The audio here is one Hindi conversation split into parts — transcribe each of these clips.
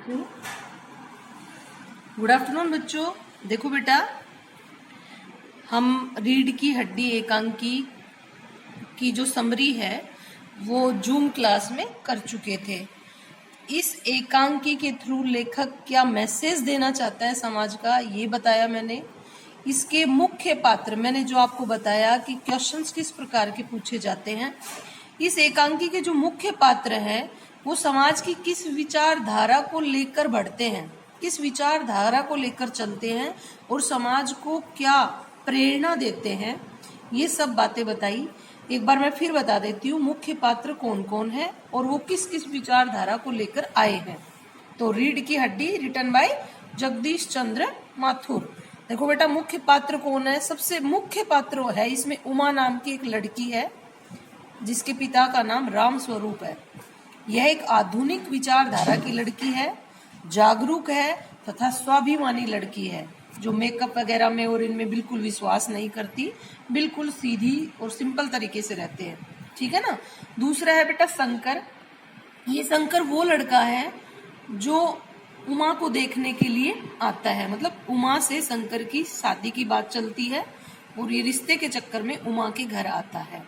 गुड आफ्टरनून बच्चों। देखो बेटा, हम रीढ़ की हड्डी एकांकी की जो समरी है वो जूम क्लास में कर चुके थे। इस एकांकी के थ्रू लेखक क्या मैसेज देना चाहता है समाज का, ये बताया मैंने। इसके मुख्य पात्र मैंने जो आपको बताया कि क्वेश्चंस किस प्रकार के पूछे जाते हैं। इस एकांकी के जो मुख्य पात्र हैं वो समाज की किस विचारधारा को लेकर बढ़ते हैं, किस विचारधारा को लेकर चलते हैं और समाज को क्या प्रेरणा देते हैं, ये सब बातें बताई। एक बार मैं फिर बता देती हूँ मुख्य पात्र कौन कौन है और वो किस किस विचारधारा को लेकर आए हैं। तो रीढ़ की हड्डी रिटन बाय जगदीश चंद्र माथुर। देखो बेटा, मुख्य पात्र कौन है। सबसे मुख्य पात्र है इसमें उमा नाम की एक लड़की है जिसके पिता का नाम राम स्वरूप है। यह एक आधुनिक विचारधारा की लड़की है, जागरूक है तथा स्वाभिमानी लड़की है, जो मेकअप वगैरह में और इनमें बिल्कुल विश्वास नहीं करती, बिल्कुल सीधी और सिंपल तरीके से रहते हैं। ठीक है ना। दूसरा है बेटा शंकर। ये शंकर वो लड़का है जो उमा को देखने के लिए आता है, मतलब उमा से शंकर की शादी की बात चलती है और ये रिश्ते के चक्कर में उमा के घर आता है।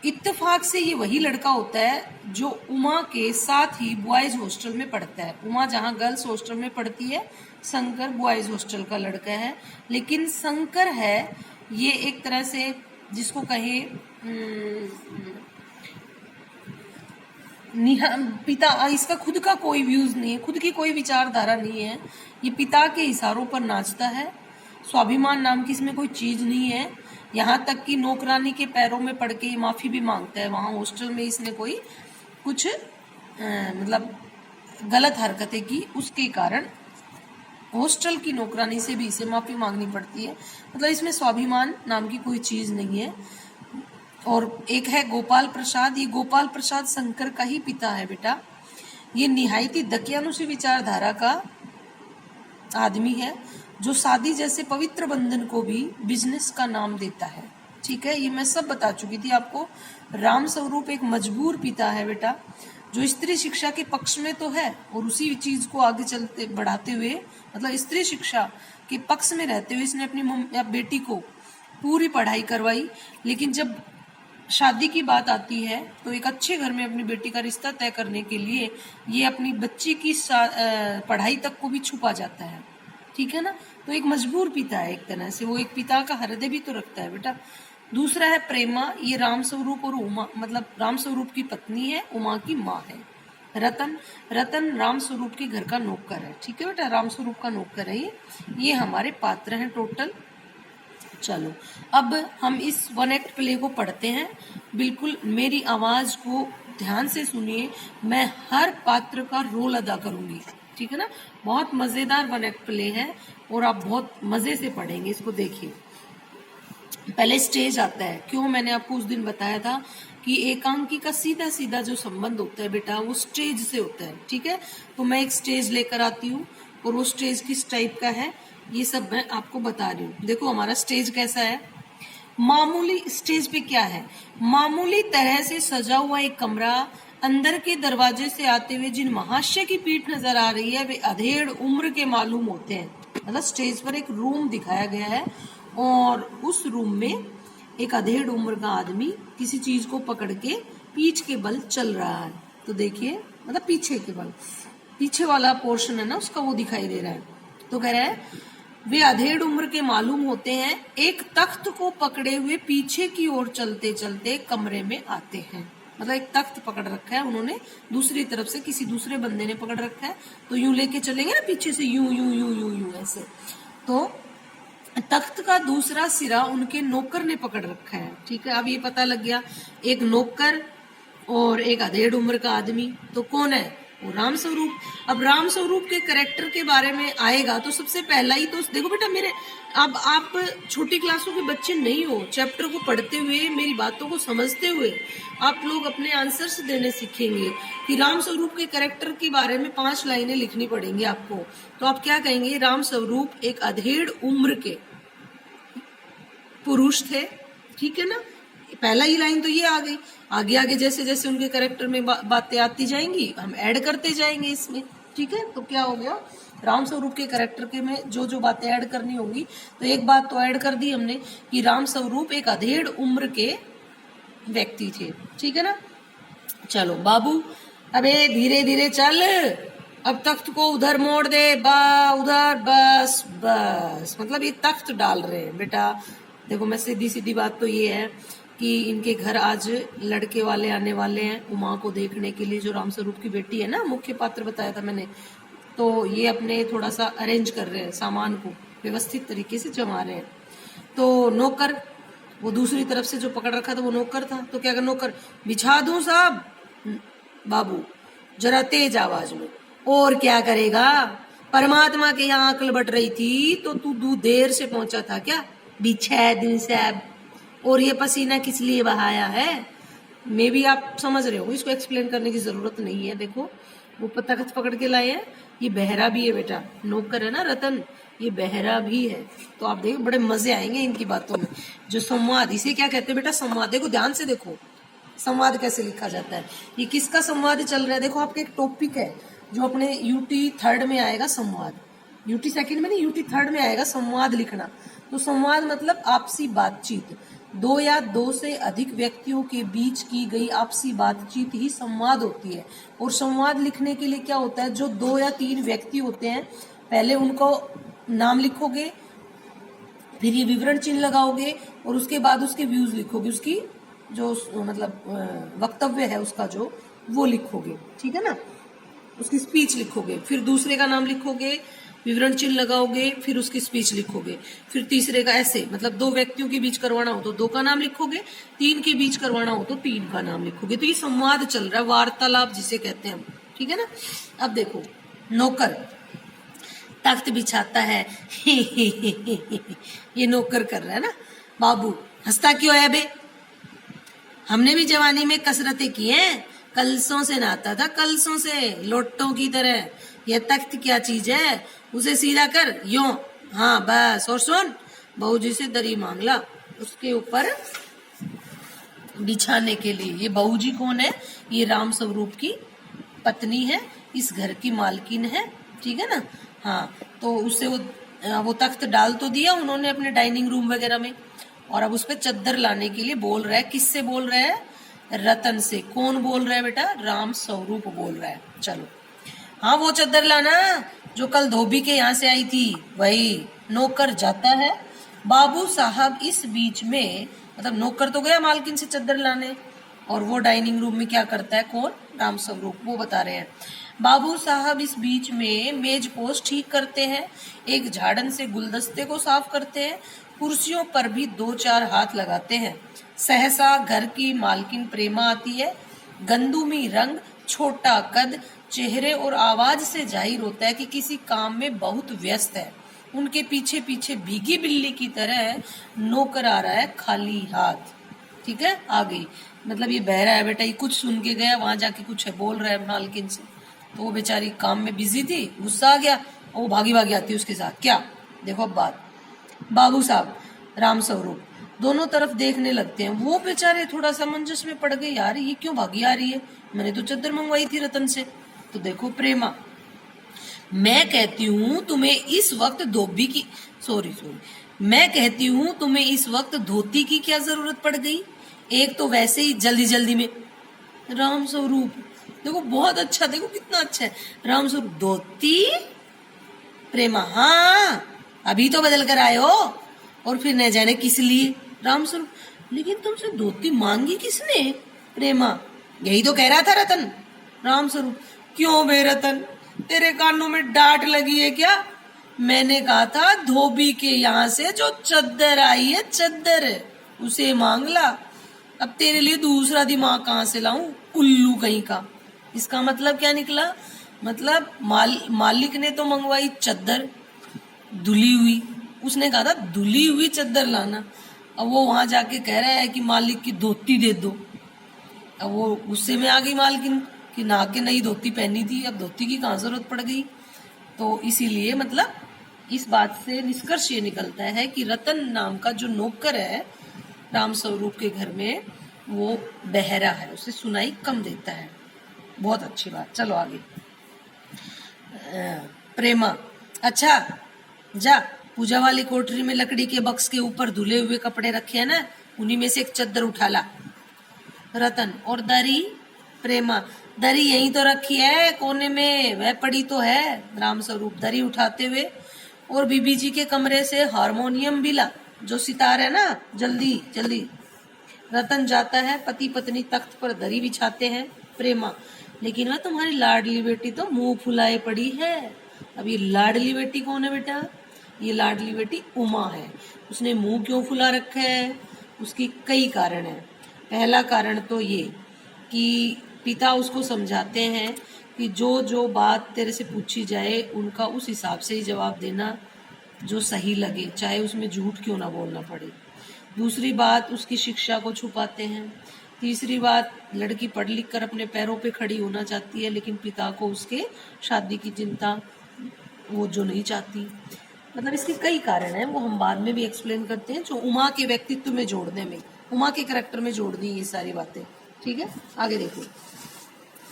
इत्तेफाक से ये वही लड़का होता है जो उमा के साथ ही बॉयज हॉस्टल में पढ़ता है। उमा जहाँ गर्ल्स हॉस्टल में पढ़ती है, शंकर बॉयज हॉस्टल का लड़का है। लेकिन शंकर है ये एक तरह से जिसको कहे पिता, इसका खुद का कोई व्यूज नहीं है, खुद की कोई विचारधारा नहीं है। ये पिता के इशारों पर नाचता है। स्वाभिमान नाम की इसमें कोई चीज नहीं है। यहाँ तक कि नौकरानी के पैरों में पड़ के माफी भी मांगता है। वहां हॉस्टल में इसने कोई कुछ मतलब गलत हरकतें की, उसके कारण हॉस्टल की नौकरानी से भी इसे माफी मांगनी पड़ती है। मतलब इसमें स्वाभिमान नाम की कोई चीज नहीं है। और एक है गोपाल प्रसाद। ये गोपाल प्रसाद शंकर का ही पिता है बेटा। ये निहायती दकियानुसी विचारधारा का आदमी है जो शादी जैसे पवित्र बंधन को भी बिजनेस का नाम देता है। ठीक है, ये मैं सब बता चुकी थी आपको। राम स्वरूप एक मजबूर पिता है बेटा, जो स्त्री शिक्षा के पक्ष में तो है और उसी चीज को आगे चलते बढ़ाते हुए, मतलब स्त्री शिक्षा के पक्ष में रहते हुए इसने अपनी बेटी को पूरी पढ़ाई करवाई। लेकिन जब शादी की बात आती है तो एक अच्छे घर में अपनी बेटी का रिश्ता तय करने के लिए ये अपनी बच्ची की पढ़ाई तक को भी छुपा जाता है। ठीक है ना। तो एक मजबूर पिता है, एक तरह से वो एक पिता का हृदय भी तो रखता है बेटा। दूसरा है प्रेमा। ये राम स्वरूप और उमा, मतलब राम स्वरूप की पत्नी है, उमा की माँ है। रतन, रतन राम स्वरूप के घर का नौकर है। ठीक है बेटा, राम स्वरूप का नौकर है ये हमारे पात्र हैं टोटल। चलो अब हम इस वन एक्ट प्ले को पढ़ते हैं। बिल्कुल मेरी आवाज को ध्यान से सुनिए, मैं हर पात्र का रोल अदा करूंगी। ठीक है ना। बहुत मजेदार वन एक्ट प्ले है और आप बहुत मजे से पढ़ेंगे इसको। देखिए, पहले स्टेज आता है। क्यों, मैंने आपको उस दिन बताया था कि एकांकी का सीधा सीधा जो संबंध होता है बेटा वो स्टेज से होता है। ठीक है, तो मैं एक स्टेज लेकर आती हूँ और वो स्टेज किस टाइप का है ये सब मैं आपको बता रही हूँ। देखो हमारा स्टेज कैसा है। मामूली स्टेज पे क्या है, मामूली तरह से सजा हुआ एक कमरा। अंदर के दरवाजे से आते हुए जिन महाशय की पीठ नजर आ रही है वे अधेड़ उम्र के मालूम होते हैं। मतलब स्टेज पर एक रूम दिखाया गया है और उस रूम में एक अधेड़ उम्र का आदमी किसी चीज को पकड़ के पीठ के बल चल रहा है। तो देखिए, मतलब पीछे के बल, पीछे वाला पोर्शन है ना उसका, वो दिखाई दे रहा है। तो कह रहा है वे अधेड़ उम्र के मालूम होते हैं, एक तख्त को पकड़े हुए पीछे की ओर चलते चलते कमरे में आते हैं। मतलब एक तख्त पकड़ रखा है उन्होंने, दूसरी तरफ से किसी दूसरे बंदे ने पकड़ रखा है, तो यूं लेके चलेंगे ना पीछे से, यूं यूं यूं यूं यूं ऐसे। तो तख्त का दूसरा सिरा उनके नौकर ने पकड़ रखा है। ठीक है, अब ये पता लग गया, एक नौकर और एक अधेड़ उम्र का आदमी। तो कौन है, वो राम स्वरूप। अब राम स्वरूप के कैरेक्टर के बारे में आएगा तो सबसे पहला ही तो देखो बेटा, मेरे अब आप छोटी क्लासों के बच्चे नहीं हो, चैप्टर को पढ़ते हुए मेरी बातों को समझते हुए आप लोग अपने आंसर्स देने सीखेंगे कि राम स्वरूप के कैरेक्टर के बारे में 5 लाइनें लिखनी पड़ेंगी आपको। तो आप क्या कहेंगे, राम स्वरूप एक अधेड़ उम्र के पुरुष थे। ठीक है ना, पहला ही लाइन तो ये आ गई। आगे आगे जैसे जैसे उनके कैरेक्टर में बातें आती जाएंगी हम ऐड करते जाएंगे इसमें। ठीक है, तो क्या हो गया, राम स्वरूप के कैरेक्टर के में जो जो बातें ऐड करनी होंगी, तो एक बात तो ऐड कर दी हमने कि राम स्वरूप एक अधेड़ उम्र के व्यक्ति थे, ठीक है ना। चलो बाबू, अबे धीरे धीरे चल, अब तख्त को उधर मोड़ दे, बा उधर, बस बस, मतलब ये तख्त डाल रहे हैं बेटा। देखो मैं सीधी सीधी बात तो ये है कि इनके घर आज लड़के वाले आने वाले हैं उमा को देखने के लिए, जो राम स्वरूप की बेटी है ना, मुख्य पात्र बताया था मैंने। तो ये अपने थोड़ा सा अरेंज कर रहे हैं, सामान को व्यवस्थित तरीके से जमा रहे हैं। तो नौकर, वो दूसरी तरफ से जो पकड़ रखा था वो नौकर था, तो क्या कर, नौकर बिछा दूं साहब, बाबू जरा तेज आवाज में, और क्या करेगा, परमात्मा के यहाँ अकल बट रही थी तो तू देर से पहुंचा था क्या, बिछा दूं साहब, और ये पसीना किस लिए बहाया है, मे भी आप समझ रहे हो, इसको एक्सप्लेन करने की जरूरत नहीं है। देखो वो तख्त पकड़ के लाए हैं, ये बहरा भी है बेटा, नौकर है ना रतन, ये बहरा भी है। तो आप देखो बड़े मजे आएंगे इनकी बातों में। जो संवाद, इसे क्या कहते हैं बेटा, संवाद। देखो ध्यान से देखो संवाद कैसे लिखा जाता है, ये किसका संवाद चल रहा है। देखो आपके एक टॉपिक है जो अपने यूटी 3rd में आएगा, संवाद। यूटी 2nd में नहीं, यूटी 3rd में आएगा संवाद लिखना। तो संवाद मतलब आपसी बातचीत, दो या दो से अधिक व्यक्तियों के बीच की गई आपसी बातचीत ही संवाद होती है। और संवाद लिखने के लिए क्या होता है, जो 2 या 3 व्यक्ति होते हैं, पहले उनको नाम लिखोगे, फिर ये विवरण चिन्ह लगाओगे, और उसके बाद उसके व्यूज लिखोगे, उसकी जो मतलब वक्तव्य है उसका जो, वो लिखोगे, ठीक है ना, उसकी स्पीच लिखोगे, फिर दूसरे का नाम लिखोगे, विवरण चिन्ह लगाओगे, फिर उसकी स्पीच लिखोगे, फिर तीसरे का, ऐसे मतलब 2 व्यक्तियों के बीच करवाना हो तो 2 का नाम लिखोगे, 3 के बीच करवाना हो तो 3 का नाम लिखोगे। तो ये संवाद चल रहा है, वार्तालाप जिसे कहते हैं हम, ठीक है ना। अब देखो नौकर तख्त बिछाता है ये नौकर कर रहा है ना। बाबू हंसता क्यों है बे, हमने भी जवानी में कसरतें की हैं, कलसों से नहाता था, कलसों से, लोटों की तरह। यह तख्त क्या चीज है, उसे सीधा कर, यूं, हाँ बस, और सुन, बहू जी से दरी मांग ला उसके ऊपर बिछाने के लिए। ये बहू जी कौन है, ये राम स्वरूप की पत्नी है, इस घर की मालकिन है, ठीक है ना। हाँ, तो उससे वो तख्त डाल तो दिया उन्होंने अपने डाइनिंग रूम वगैरह में, और अब उस पर चद्दर लाने के लिए बोल रहा है। किससे बोल रहा है, रतन से। कौन बोल रहा है बेटा, राम स्वरूप बोल रहा है। चलो, हाँ वो चद्दर लाना जो कल धोबी के यहाँ से आई थी, वही। नौकर जाता है। बाबू साहब इस बीच में, मतलब नौकर तो गया मालकिन से चद्दर लाने, और वो डाइनिंग रूम में क्या करता है, कौन, राम स्वरूप, वो बता रहे हैं। बाबू साहब इस बीच में मेज पोस्ट ठीक करते हैं, एक झाड़न से गुलदस्ते को साफ करते हैं, कुर्सियों पर भी 2-4 हाथ लगाते हैं। सहसा घर की मालकिन प्रेमा आती है। गंदुमी रंग, छोटा कद, चेहरे और आवाज से जाहिर होता है कि किसी काम में बहुत व्यस्त है। उनके पीछे पीछे भीगी बिल्ली की तरह नौकर आ रहा है खाली हाथ, ठीक है। आ गई, मतलब ये बहरा है बेटा, ये कुछ सुन के गया, वहां जाके कुछ है बोल रहा है मालकिन से, तो वो बेचारी काम में बिजी थी, गुस्सा आ गया, और वो भागी भागी आती है उसके साथ। क्या, देखो अब बात, बाबू साहब, राम स्वरूप दोनों तरफ देखने लगते हैं। वो बेचारे थोड़ा समंजस में पड़ गए, यार ये क्यों भागी आ रही है, मैंने तो चद्दर मंगवाई थी रतन से। तो देखो प्रेमा, मैं कहती हूँ तुम्हें इस वक्त धोबी की, सॉरी मैं कहती हूँ तुम्हें इस वक्त धोती की क्या जरूरत पड़ गई, एक तो वैसे ही जल्दी जल्दी में। राम स्वरूप देखो बहुत अच्छा, देखो कितना अच्छा है। राम स्वरूप, धोती, प्रेमा, हाँ अभी तो बदल कर आए हो, और फिर न जाने किस लिए। राम स्वरूप, लेकिन तुमसे धोती मांगी किसने। प्रेमा, यही तो कह रहा था रतन। राम स्वरूप, क्यों बे रतन, तेरे कानों में डांट लगी है क्या, मैंने कहा था धोबी के यहाँ से जो चद्दर आई है, चद्दर उसे मांग ला। अब तेरे लिए दूसरा दिमाग कहाँ से लाऊं, उल्लू कहीं का। इसका मतलब क्या निकला, मतलब मालिक ने तो मंगवाई चद्दर धुली हुई, उसने कहा था धुली हुई चद्दर लाना, अब वो वहां जाके कह रहा है कि मालिक की धोती दे दो। अब वो गुस्से में आ गई मालकिन कि ना के नई धोती पहनी थी, अब धोती की कहाँ जरूरत पड़ गई। तो इसीलिए मतलब इस बात से निष्कर्ष ये निकलता है कि रतन नाम का जो नौकर है राम स्वरूप के घर में, वो बहरा है, उसे सुनाई कम देता है। बहुत अच्छी बात, चलो आगे। प्रेमा, अच्छा जा, पूजा वाली कोठरी में लकड़ी के बक्स के ऊपर धुले हुए कपड़े रखे हैं ना, उन्हीं में से एक चद्दर उठा ला। रतन, और दरी? प्रेमा, दरी यहीं तो रखी है कोने में, वह पड़ी तो है। राम स्वरूप, दरी उठाते हुए, और बीबी जी के कमरे से हारमोनियम भी ला, जो सितार है ना, जल्दी जल्दी। रतन जाता है, पति पत्नी तख्त पर दरी बिछाते हैं। प्रेमा, लेकिन वह तुम्हारी लाडली बेटी तो मुंह फुलाए पड़ी है। अब ये लाडली बेटी कौन है बेटा? ये लाडली बेटी उमा है। उसने मुंह क्यों फुला रखा है? उसकी कई कारण है। पहला कारण तो ये कि पिता उसको समझाते हैं कि जो जो बात तेरे से पूछी जाए उनका उस हिसाब से ही जवाब देना जो सही लगे, चाहे उसमें झूठ क्यों ना बोलना पड़े। दूसरी बात, उसकी शिक्षा को छुपाते हैं। तीसरी बात, लड़की पढ़ लिख कर अपने पैरों पे खड़ी होना चाहती है, लेकिन पिता को उसके शादी की चिंता वो जो नहीं चाहती। मतलब इसके कई कारण हैं, वो हम बाद में भी एक्सप्लेन करते हैं, जो उमा के व्यक्तित्व में जोड़ने में, उमा के कैरेक्टर में जोड़ दी ये सारी बातें। ठीक है, आगे देखो।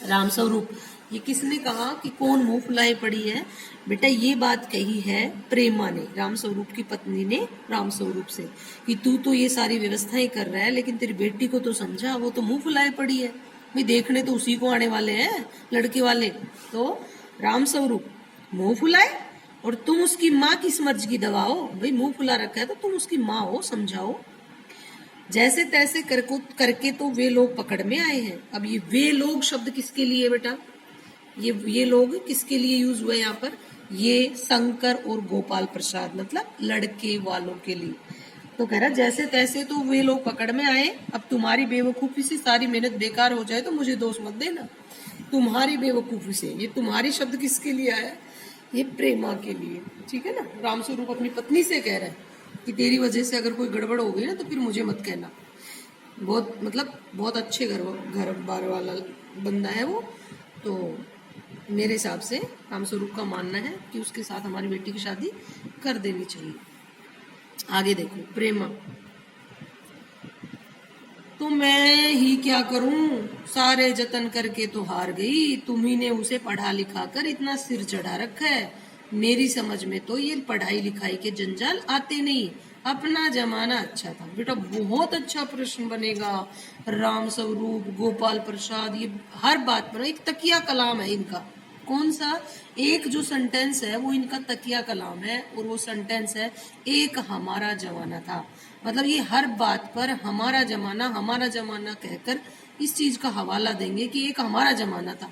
राम स्वरूप, ये किसने कहा कि कौन मुंह फुलाई पड़ी है? बेटा ये बात कही है प्रेमा ने, राम स्वरूप की पत्नी ने राम स्वरूप से, कि तू तो ये सारी व्यवस्थाएं कर रहा है, लेकिन तेरी बेटी को तो समझा, वो तो मुंह फुलाए पड़ी है। भाई देखने तो उसी को आने वाले हैं लड़के वाले। तो राम स्वरूप मुंह फुलाए, और तुम उसकी माँ किस मर्ज की दवा हो? भाई मुंह फुला रखा है तो तुम उसकी माँ हो, समझाओ। जैसे तैसे करके तो वे लोग पकड़ में आए हैं। अब ये वे लोग शब्द किसके लिए बेटा? ये लोग किसके लिए यूज हुए यहाँ पर? ये शंकर और गोपाल प्रसाद, मतलब लड़के वालों के लिए। तो कह रहा जैसे तैसे तो वे लोग पकड़ में आए, अब तुम्हारी बेवकूफी से सारी मेहनत बेकार हो जाए तो मुझे दोष मत देना। तुम्हारी बेवकूफी से, ये तुम्हारी शब्द किसके लिए आया? ये प्रेमा के लिए। ठीक है ना, राम स्वरूप अपनी पत्नी से कह रहा है कि तेरी वजह से अगर कोई गड़बड़ हो गई ना तो फिर मुझे मत कहना। बहुत मतलब बहुत अच्छे घर बार वाला बंदा है वो। तो मेरे हिसाब से राम स्वरूप का मानना है कि उसके साथ हमारी बेटी की शादी कर देनी चाहिए। आगे देखो, प्रेमा, तो मैं ही क्या करूं, सारे जतन करके तो हार गई। तुम्ही ने उसे पढ़ा लिखा कर इतना सिर चढ़ा रखा है। मेरी समझ में तो ये पढ़ाई लिखाई के जंजाल आते नहीं। अपना जमाना अच्छा था। बेटा बहुत अच्छा प्रश्न बनेगा। राम स्वरूप, गोपाल प्रसाद, ये हर बात पर एक तकिया कलाम है इनका। कौन सा? एक जो सेंटेंस है वो इनका तकिया कलाम है, और वो सेंटेंस है एक हमारा जमाना था। मतलब ये हर बात पर हमारा जमाना कहकर इस चीज का हवाला देंगे कि एक हमारा जमाना था।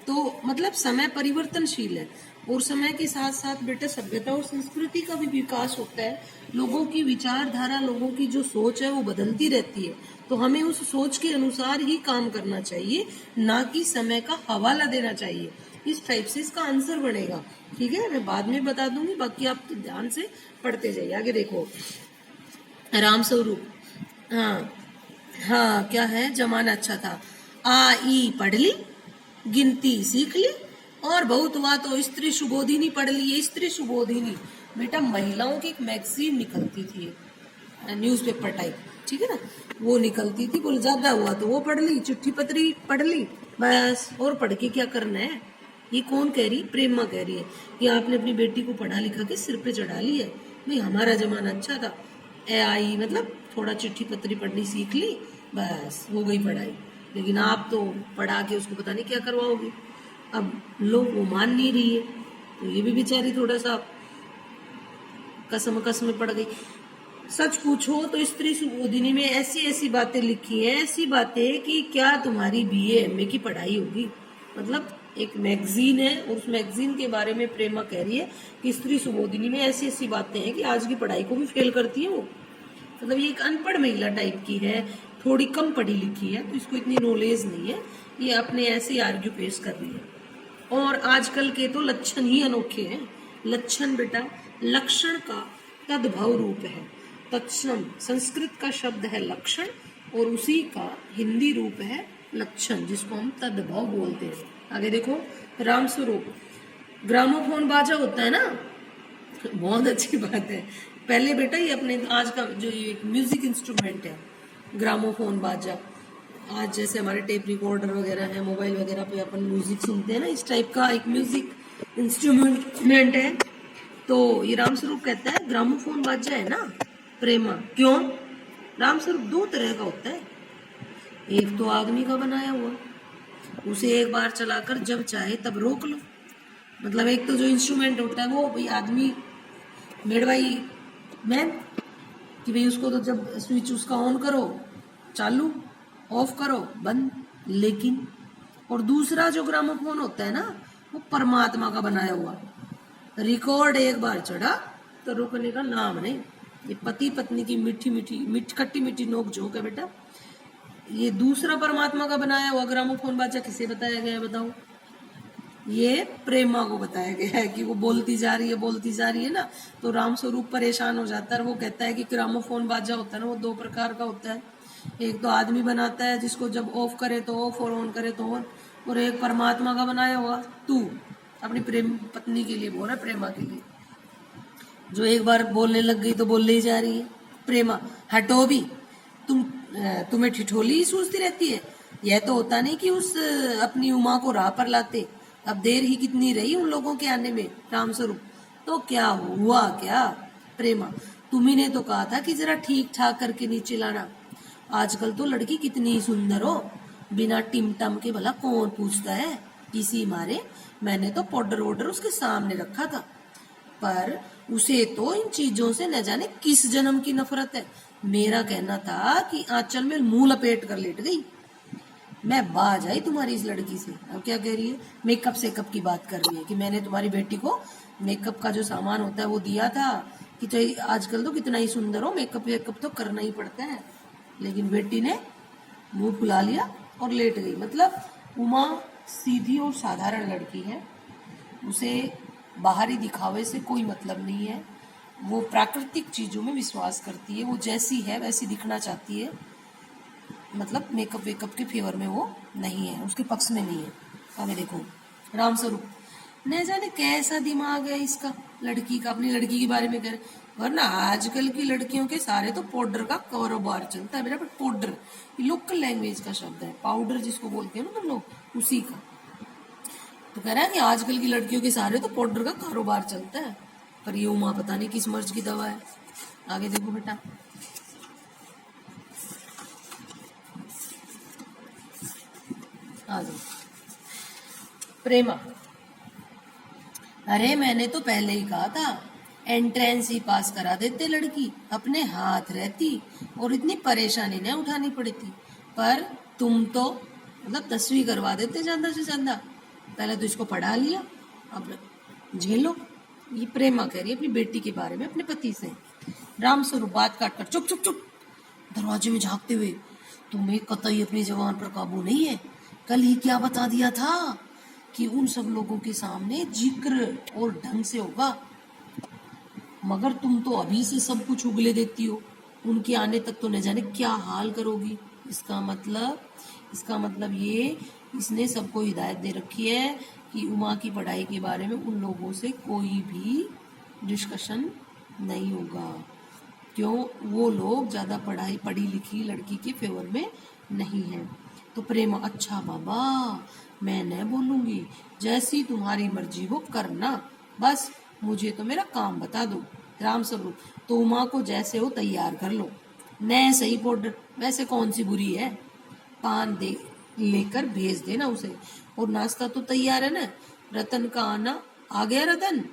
तो मतलब समय परिवर्तनशील है, और समय के साथ साथ बेटा सभ्यता और संस्कृति का भी विकास होता है। लोगों की विचारधारा, लोगों की जो सोच है वो बदलती रहती है। तो हमें उस सोच के अनुसार ही काम करना चाहिए, ना कि समय का हवाला देना चाहिए। इस टाइप से इसका आंसर बनेगा। ठीक है, मैं बाद में बता दूंगी, बाकी आप तो ध्यान से पढ़ते जाइए। आगे देखो, राम स्वरूप, हाँ हाँ क्या है, जमाना अच्छा था। आ ई पढ़ ली, गिनती सीख ली, और बहुत हुआ तो स्त्री सुबोधिनी पढ़ ली। ये स्त्री सुबोधिनी बेटा महिलाओं की एक मैगजीन निकलती थी, न्यूज़पेपर टाइप। ठीक है ना, वो निकलती थी। बोल ज्यादा हुआ तो वो पढ़ ली, चिट्ठी पत्री पढ़ ली, बस। और पढ़ के क्या करना है? ये कौन कह रही? प्रेमा कह रही है कि आपने अपनी बेटी को पढ़ा लिखा के सिर पे चढ़ा ली है। भाई हमारा जमाना अच्छा था। आई मतलब थोड़ा चिट्ठी पत्री पढ़नी सीख ली, बस हो गई पढ़ाई। लेकिन आप तो पढ़ा के उसको पता नहीं क्या करवाओगे। अब लोग वो मान नहीं रही है, तो ये भी बेचारी थोड़ा सा कसम में पड़ गई। सच पूछो तो स्त्री सुबोधिनी में ऐसी ऐसी बातें लिखी हैं, ऐसी बातें कि क्या तुम्हारी बीए एमए की पढ़ाई होगी। मतलब एक मैगजीन है, और उस मैगजीन के बारे में प्रेमा कह रही है कि स्त्री सुबोधिनी में ऐसी ऐसी बातें हैं कि आज की पढ़ाई को भी फेल करती है वो। मतलब ये एक अनपढ़ महिला टाइप की है, थोड़ी कम पढ़ी लिखी है, तो इसको इतनी नॉलेज नहीं है। ये अपने ऐसे आर्ग्यू पेश कर रही है। और आजकल के तो लक्षण ही अनोखे हैं। लक्षण बेटा लक्षण का तद्भव रूप है। तत्सम संस्कृत का शब्द है लक्षण, और उसी का हिंदी रूप है लक्षण, जिसको हम तद्भव बोलते हैं। आगे देखो, राम स्वरूप, ग्रामोफोन बाजा होता है ना, बहुत अच्छी बात है। पहले बेटा ये अपने आज का जो ये म्यूजिक इंस्ट्रूमेंट है ग्रामोफोन बाजा, आज जैसे हमारे टेप रिकॉर्डर वगैरह है, मोबाइल वगैरह पे अपन म्यूजिक सुनते हैं ना, इस टाइप का एक म्यूजिक इंस्ट्रूमेंट है। तो ये रामस्वरूप कहता है ग्रामोफोन बाजा है ना प्रेमा। क्यों? रामस्वरूप दो तरह का होता है, एक तो आदमी का बनाया हुआ, उसे एक बार चलाकर जब चाहे तब रोक लो। मतलब एक तो जो इंस्ट्रूमेंट होता है वो भाई आदमी मेड बाई मैन, कि भाई उसको तो जब स्विच उसका ऑन करो चालू, ऑफ करो बंद। लेकिन और दूसरा जो ग्रामोफोन होता है ना वो परमात्मा का बनाया हुआ, रिकॉर्ड एक बार चढ़ा तो रुकने का नाम नहीं। ये पति पत्नी की मीठी मीठी खट्टी मीठी नोक झोंक है बेटा। ये दूसरा परमात्मा का बनाया हुआ ग्रामोफोन बाजा किसे बताया गया है बताओ? ये प्रेमा को बताया गया है कि वो बोलती जा रही है ना, तो रामस्वरूप परेशान हो जाता है। वो कहता है कि ग्रामोफोन बाजा होता है ना वो दो प्रकार का होता है, एक तो आदमी बनाता है जिसको जब ऑफ करे तो ऑफ और ऑन करे तो ऑन, और एक परमात्मा का बनाया हुआ तू अपनी प्रेम पत्नी के लिए बोल रहा है, प्रेमा के लिए, जो एक बार बोलने लग गई तो बोलने ही जा रही है। प्रेमा हटो भी, तुम्हें ठिठोली ही सूझती रहती है। यह तो होता नहीं कि उस अपनी उमा को राह पर लाते। अब देर ही कितनी रही उन लोगों के आने में। रामस्वरूप तो क्या हुआ क्या? प्रेमा तुम्ही ने तो कहा था कि जरा ठीक ठाक करके नीचे लाना। आजकल तो लड़की कितनी सुंदर हो, बिना टिमटम के भला कौन पूछता है। किसी मारे मैंने तो पाउडर वोडर उसके सामने रखा था, पर उसे तो इन चीजों से न जाने किस जन्म की नफरत है। मेरा कहना था कि आंचल में मुंह लपेट कर लेट गई। मैं बाज आई तुम्हारी इस लड़की से। अब क्या कह रही है? मेकअप सेकअप की बात कर रही है कि मैंने तुम्हारी बेटी को मेकअप का जो सामान होता है वो दिया था कि चाहे आजकल तो कितना ही सुंदर हो, मेकअप वेकअप तो करना ही पड़ता है। लेकिन बेटी ने मुंह फुला लिया और लेट गई। मतलब उमा सीधी और साधारण लड़की है, उसे बाहरी दिखावे से कोई मतलब नहीं है। वो प्राकृतिक चीजों में विश्वास करती है, वो जैसी है वैसी दिखना चाहती है। मतलब मेकअप वेकअप के फेवर में वो नहीं है, उसके पक्ष में नहीं है। हमें देखो रामस्वरूप न जाने कैसा दिमाग है इसका, लड़की का, अपनी लड़की के बारे में कह रहे। वरना आजकल की लड़कियों के सारे तो पाउडर का कारोबार चलता है बेटा। पाउडर लोकल लैंग्वेज का शब्द है, पाउडर जिसको बोलते हैं ना तुम लोग, उसी का। तो कह रहा है कि आजकल की लड़कियों के सारे तो पाउडर का कारोबार चलता है, पर ये उमा पता नहीं किस मर्ज की दवा है। आगे देखो बेटा, आ जाओ। प्रेमा अरे मैंने तो पहले ही कहा था एंट्रेंस ही पास करा देते लड़की, अपने हाथ रहती और इतनी परेशानी न उठानी पड़ती। पर तुम तो मतलब 10वीं करवा देते ज्यादा से ज्यादा। पहले तो इसको पढ़ा लिया, अब झेलो। ये प्रेमा कह रही है अपनी बेटी के बारे में अपने पति से। रामस्वरूप बात काट कर चुप चुप चुप, दरवाजे में झांकते हुए, तुम्हें कतई अपनी जबान पर काबू नहीं है। कल ही क्या बता दिया था कि उन सब लोगों के सामने जिक्र और ढंग से होगा, मगर तुम तो अभी से सब कुछ उगले देती हो। उनके आने तक तो न जाने क्या हाल करोगी। इसका मतलब ये, इसने सबको हिदायत दे रखी है कि उमा की पढ़ाई के बारे में उन लोगों से कोई भी डिस्कशन नहीं होगा। क्यों? वो लोग ज्यादा पढ़ी लिखी लड़की के फेवर में नहीं है। तो प्रेमा अच्छा बाबा, मैं न बोलूंगी, जैसी तुम्हारी मर्जी हो करना, बस मुझे तो मेरा काम बता दो। रामस्वरूप तो उमा को जैसे हो तैयार कर लो, नए सही पाउडर, वैसे कौन सी बुरी है, पान दे लेकर भेज देना उसे। और नाश्ता तो तैयार है ना, रतन का आना आ गया। रतन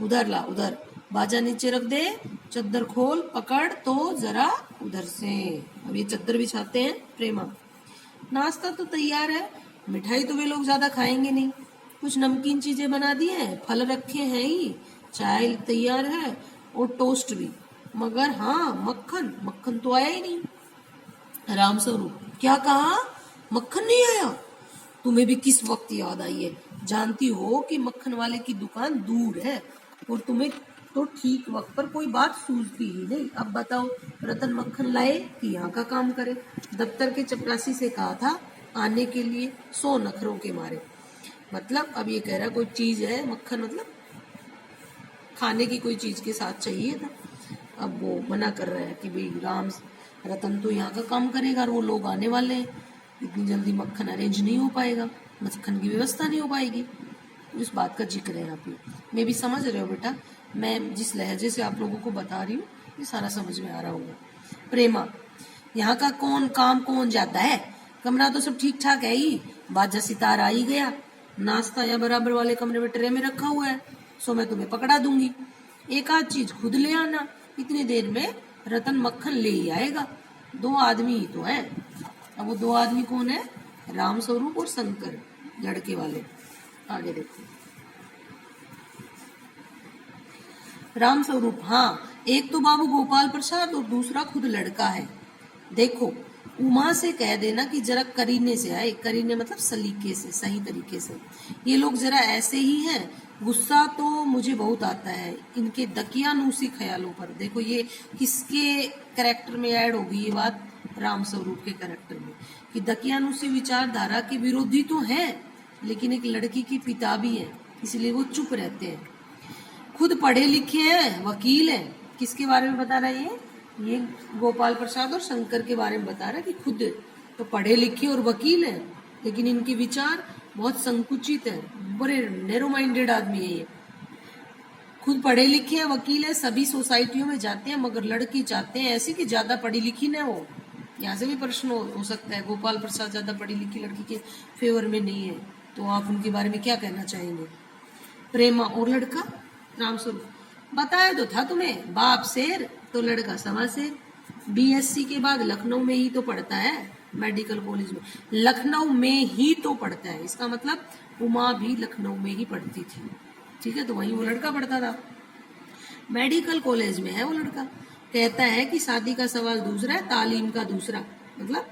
उधर ला, उधर बाजा नीचे रख दे, चद्दर खोल पकड़ तो जरा उधर से। अब ये चद्दर बिछाते हैं प्रेमा। नाश्ता तो तैयार है, मिठाई तो वे लोग ज्यादा खाएंगे नहीं, कुछ नमकीन चीजें बना दी हैं, फल रखे हैं ही, चाय तैयार है और टोस्ट भी, मगर हाँ मक्खन तो आया ही नहीं। रामस्वरूप क्या कहा? मक्खन नहीं आया? तुम्हें भी किस वक्त याद आई है? जानती हो कि मक्खन वाले की दुकान दूर है और तुम्हें तो ठीक वक्त पर कोई बात सूझती ही नहीं। अब बताओ रतन मक्खन लाए कि यहाँ का काम करे? दफ्तर के चपरासी से कहा था आने के लिए, 100 नखरों के मारे। मतलब अब ये कह रहा कोई चीज है मक्खन, मतलब खाने की कोई चीज के साथ चाहिए था। अब वो मना कर रहा है कि भाई रतन तो यहाँ का काम करेगा और वो लोग आने वाले हैं, इतनी जल्दी मक्खन अरेंज नहीं हो पाएगा, मक्खन की व्यवस्था नहीं हो पाएगी। इस बात का जिक्र है यहाँ पे। मैं भी समझ रहे हो बेटा, मैं जिस लहजे से आप लोगों को बता रही हूँ ये सारा समझ में आ रहा होगा। प्रेमा, यहाँ का कौन काम कौन जाता है, कमरा तो सब ठीक ठाक है ही, बाजा सितार आ ही गया, नाश्ता या बराबर वाले कमरे में ट्रे में रखा हुआ है, सो मैं तुम्हें पकड़ा दूंगी, एक आध चीज खुद ले आना, इतनी देर में रतन मक्खन ले ही आएगा। 2 आदमी ही तो है। अब वो 2 आदमी कौन है, राम स्वरूप और शंकर, लड़के वाले। आगे देखो, राम स्वरूप, हाँ, एक तो बाबू गोपाल प्रसाद और दूसरा खुद लड़का है। देखो, उमा से कह देना कि जरा करीने से आए, करीने मतलब सलीके से, सही तरीके से। ये लोग जरा ऐसे ही हैं, गुस्सा तो मुझे बहुत आता है इनके दकियानूसी ख्यालों पर। देखो ये किसके कैरेक्टर में ऐड होगी ये बात, राम स्वरूप के कैरेक्टर में, कि दकियानूसी विचारधारा के विरोधी तो हैं, लेकिन एक लड़की की पिता भी है, इसलिए वो चुप रहते हैं। खुद पढ़े लिखे हैं, वकील हैं। किसके बारे में बता रहा है ये गोपाल प्रसाद और शंकर के बारे में बता रहा है कि खुद तो पढ़े लिखे और वकील हैं, लेकिन इनके विचार बहुत संकुचित है, बड़े नैरो माइंडेड आदमी है ये। खुद पढ़े लिखे हैं, वकील है, सभी सोसाइटियों में जाते हैं, मगर लड़की चाहते हैं ऐसी कि ज्यादा पढ़ी लिखी ना हो। यहाँ से भी प्रश्न हो सकता है, गोपाल प्रसाद ज्यादा पढ़ी लिखी लड़की के फेवर में नहीं है, तो आप उनके बारे में क्या कहना चाहेंगे। प्रेमा और लड़का राम स्वरूप, बताया तो था तुम्हें, बाप शेर तो लड़का सवा शेर। बीएससी के बाद लखनऊ में ही तो पढ़ता है, मेडिकल कॉलेज में, लखनऊ में ही तो पढ़ता है, इसका मतलब उमा भी लखनऊ में ही पढ़ती थी, ठीक है, तो वहीं वो लड़का पढ़ता था, मेडिकल कॉलेज में है वो लड़का। कहता है कि शादी का सवाल दूसरा है, तालीम का दूसरा। मतलब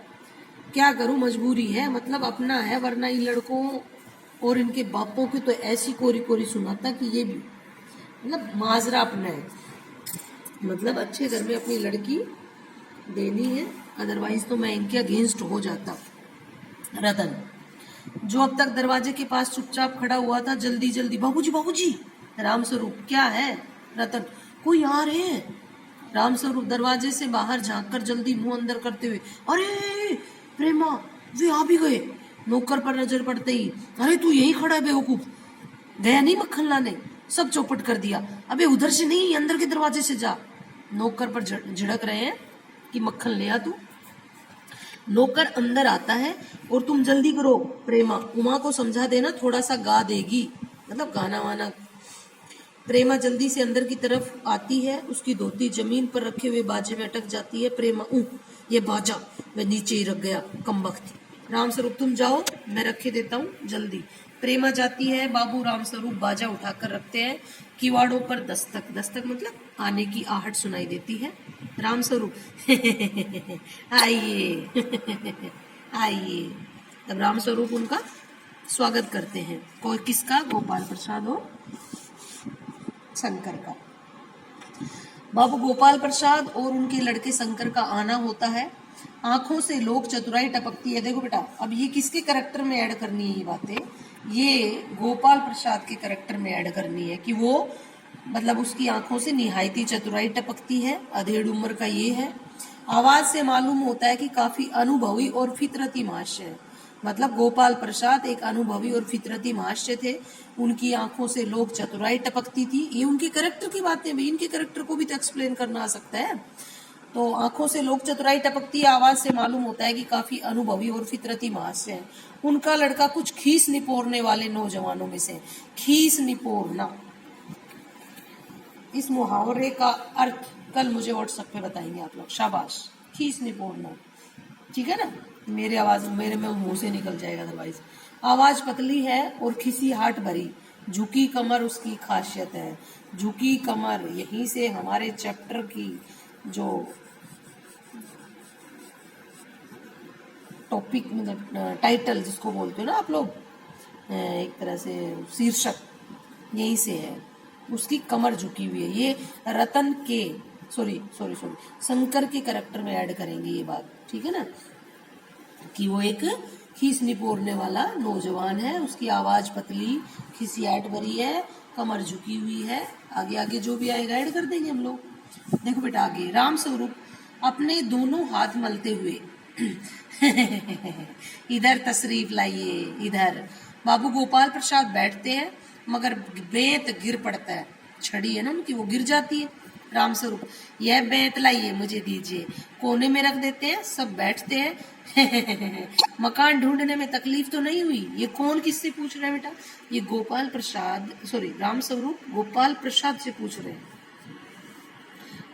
क्या करूं, मजबूरी है, मतलब अपना है, वरना इन लड़कों और इनके बापों की तो ऐसी कोरी कोरी सुनाता कि ये भी मतलब माजरा अपना है, मतलब अच्छे घर में अपनी लड़की देनी है, अदरवाइज तो मैं इनके अगेंस्ट हो जाता। रतन, जो अब तक दरवाजे के पास चुपचाप खड़ा हुआ था, जल्दी जल्दी, बाबूजी बाबूजी। रामस्वरूप, क्या है। रतन, कोई आ रहे हैं। रामस्वरूप दरवाजे से बाहर झांककर जल्दी मुंह अंदर करते हुए, अरे प्रेमा, वे आ भी गए। नौकर पर नजर पड़ते ही, अरे तू यही खड़ा है बेवकूफ, गया नहीं मक्खन लाने, सब चौपट कर दिया, अबे उधर से नहीं अंदर के दरवाजे से जा। नौकर पर झिड़क रहे हैं कि मक्खन ले आ तू। नौकर अंदर आता है और तुम जल्दी करो प्रेमा, उमा को समझा देना, थोड़ा सा गा देगी, मतलब गाना वाना। प्रेमा जल्दी से अंदर की तरफ आती है, उसकी धोती जमीन पर रखे हुए बाजे में अटक जाती है। प्रेमा, ये बाजा मैं नीचे ही रख गया, कमबख्त। रामस्वरूप, तुम जाओ, मैं रखे देता हूँ, जल्दी। प्रेमा जाती है, बाबू रामस्वरूप बाजा उठाकर रखते हैं। किवाड़ों पर दस्तक, दस्तक मतलब आने की आहट सुनाई देती है। रामस्वरूप, आइए आइए। तब रामस्वरूप उनका स्वागत करते हैं। कोई किसका, गोपाल प्रसाद और शंकर का। बाबू गोपाल प्रसाद और उनके लड़के शंकर का आना होता है। आंखों से लोक चतुराई टपकती है। देखो बेटा, अब ये किसके करेक्टर में ऐड करनी है ये बातें, ये गोपाल प्रसाद के करेक्टर में ऐड करनी है कि वो मतलब उसकी आंखों से निहायती चतुराई टपकती है। अधेड़ उम्र का ये है। आवाज से मालूम होता है कि काफी अनुभवी और फितरती महाशय है। मतलब गोपाल प्रसाद एक अनुभवी और फितरती महाशय थे। उनकी आंखों से लोग चतुराई टपकती थी। ये उनके करेक्टर की बातें भी, इनके करेक्टर को भी तो एक्सप्लेन करना आ सकता है। तो आंखों से लोग चतुराई टपकती है, आवाज से मालूम होता है कि काफी अनुभवी और फितरती महाशय है। उनका लड़का कुछ खीस निपोरने वाले नौजवानों में से। खीस निपोरना, इस मुहावरे का अर्थ कल मुझे व्हाट्सएप पे बताएंगे आप लोग। शाबाश, खीस निपोरना, ठीक है ना, मेरे में मुंह से निकल जाएगा अदरवाइज। आवाज पतली है और खिसीहाट भरी, झुकी कमर उसकी खासियत है। झुकी कमर, यहीं से हमारे चैप्टर की जो टॉपिक मतलब टाइटल जिसको बोलते हो ना आप लोग, एक तरह से शीर्षक यहीं से है। उसकी कमर झुकी हुई है। ये रतन के सॉरी शंकर के करेक्टर में ऐड करेंगे ये बात, ठीक है ना, कि वो एक खीस निपोरने वाला नौजवान है, उसकी आवाज पतली खिसियाट भरी है, कमर झुकी हुई है। आगे आगे जो भी आएगा ऐड कर देंगे हम लोग। देखो बेटा आगे, राम स्वरूप अपने दोनों हाथ मलते हुए इधर तशरीफ लाइए, इधर। बाबू गोपाल प्रसाद बैठते हैं मगर बेंत गिर पड़ता है, छड़ी है ना उनकी, वो गिर जाती है। राम स्वरूप, यह बेंत लाइए मुझे दीजिए, कोने में रख देते हैं, सब बैठते हैं। मकान ढूंढने में तकलीफ तो नहीं हुई। ये कौन किससे पूछ रहा है बेटा? ये गोपाल प्रसाद, सॉरी राम स्वरूप गोपाल प्रसाद से पूछ रहे हैं।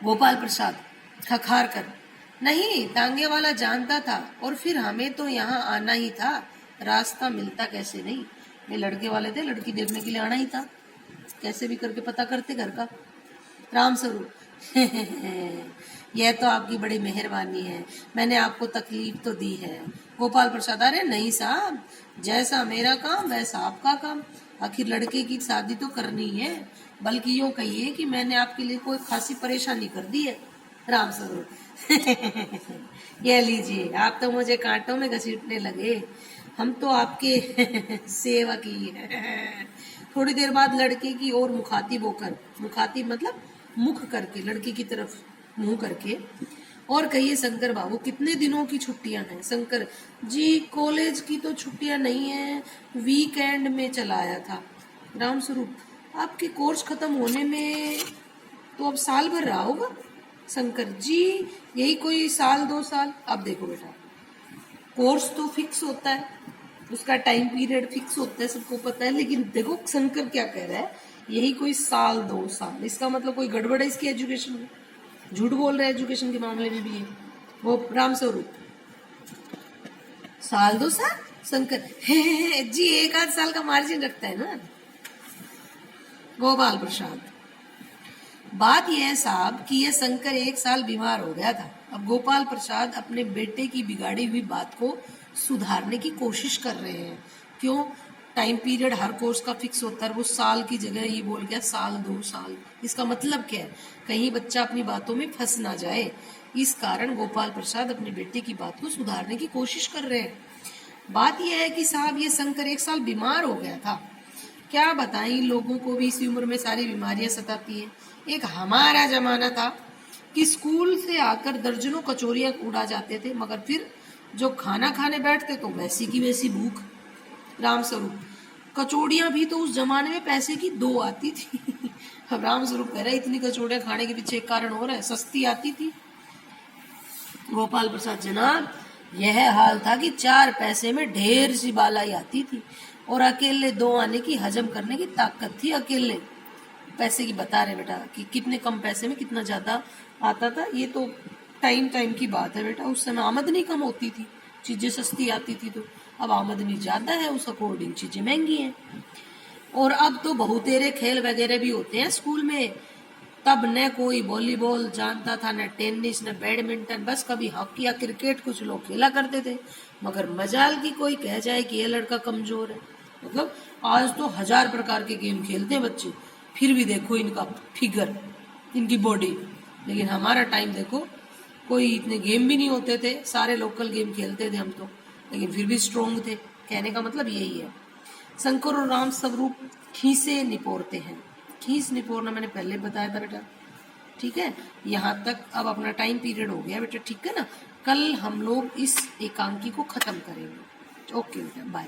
गोपाल प्रसाद खखार कर, नहीं तांगे वाला जानता था, और फिर हमें तो यहाँ आना ही था, रास्ता मिलता कैसे नहीं। ये लड़के वाले थे, लड़की देखने के लिए आना ही था, कैसे भी करके पता करते घर का। राम स्वरूप, यह तो आपकी बड़ी मेहरबानी है, मैंने आपको तकलीफ तो दी है। गोपाल प्रसाद, अरे नहीं साहब, जैसा मेरा काम वैसा आपका काम, आखिर लड़के की शादी तो करनी है, बल्कि यूँ कहिए कि मैंने आपके लिए कोई खासी परेशानी कर दी है। राम स्वरूप, यह लीजिए, आप तो मुझे कांटों में घसीटने लगे, हम तो आपके सेवक ही है। थोड़ी देर बाद लड़के की ओर मुखातिब होकर, मुखातिब मतलब मुख करके, लड़की की तरफ मुंह करके, और कहिए शंकर बाबू कितने दिनों की छुट्टियां हैं? शंकर जी, कॉलेज की तो छुट्टियां नहीं है, वीकेंड में चला आया था। राम स्वरूप, आपके कोर्स खत्म होने में तो अब साल भर रहा होगा। शंकर जी, यही कोई साल 2 साल। अब देखो बेटा, कोर्स तो फिक्स होता है, उसका टाइम पीरियड फिक्स होता है, सबको पता है, लेकिन देखो शंकर क्या कह रहा है, यही कोई साल 2 साल, इसका मतलब कोई गड़बड़ है इसकी एजुकेशन में, झूठ बोल रहा है एजुकेशन के मामले में भी है वो। राम स्वरूप, साल 2 साल? शंकर, जी 1 आध साल का मार्जिन रखता है ना। गोपाल प्रसाद, बात यह है साहब कि यह शंकर 1 साल बीमार हो गया था। अब गोपाल प्रसाद अपने बेटे की बिगाड़ी हुई बात को सुधारने की कोशिश कर रहे हैं। क्यों? टाइम पीरियड हर कोर्स का फिक्स होता है, वो साल की जगह ये बोल गया साल 2 साल। इसका मतलब क्या है? कहीं बच्चा अपनी बातों में फंस ना जाए, इस कारण गोपाल प्रसाद अपने बेटे की बात को सुधारने की कोशिश कर रहे हैं। बात यह है कि साहब ये शंकर 1 साल बीमार हो गया था। क्या बताएं, लोगों को भी इसी उम्र में सारी बीमारियां सताती हैं। एक हमारा जमाना था कि स्कूल से आकर दर्जनों कचौरियां उड़ा जाते थे, मगर फिर जो खाना खाने बैठते तो वैसी की वैसी भूख। राम स्वरूप, कचौड़ियां भी तो उस जमाने में पैसे की 2 आती थी। अब राम स्वरूप कह रहे इतनी कचौड़ियां खाने के पीछे एक कारण हो रहा है, सस्ती आती थी। गोपाल प्रसाद, जनाब यह हाल था कि 4 पैसे में ढेर सी बालाई आती थी, और अकेले 2 आने की हजम करने की ताकत थी। अकेले पैसे की बता रहे बेटा कि कितने कम पैसे में कितना ज्यादा आता था। ये तो टाइम टाइम की बात है बेटा, उस समय आमदनी कम होती थी, चीजें सस्ती आती थी, तो अब आमदनी ज्यादा है, उस अकॉर्डिंग चीजें महंगी हैं। और अब तो बहुतेरे खेल वगैरह भी होते हैं स्कूल में। तब न कोई वॉलीबॉल जानता था, न टेनिस, न बैडमिंटन, बस कभी हॉकी या क्रिकेट कुछ लोग खेला करते थे। मगर मजाल की कोई कह जाए कि यह लड़का कमजोर है। मतलब आज तो 1000 प्रकार के गेम खेलते हैं बच्चे, फिर भी देखो इनका फिगर, इनकी बॉडी। लेकिन हमारा टाइम देखो, कोई इतने गेम भी नहीं होते थे, सारे लोकल गेम खेलते थे हम तो, लेकिन फिर भी स्ट्रोंग थे। कहने का मतलब यही है। शंकर और राम स्वरूप खीसे निपोरते हैं। खीस निपोरना मैंने पहले बताया था बेटा, ठीक है। यहाँ तक अब अपना टाइम पीरियड हो गया बेटा, ठीक है ना। कल हम लोग इस एकांकी को खत्म करेंगे। ओके बेटा, बाय।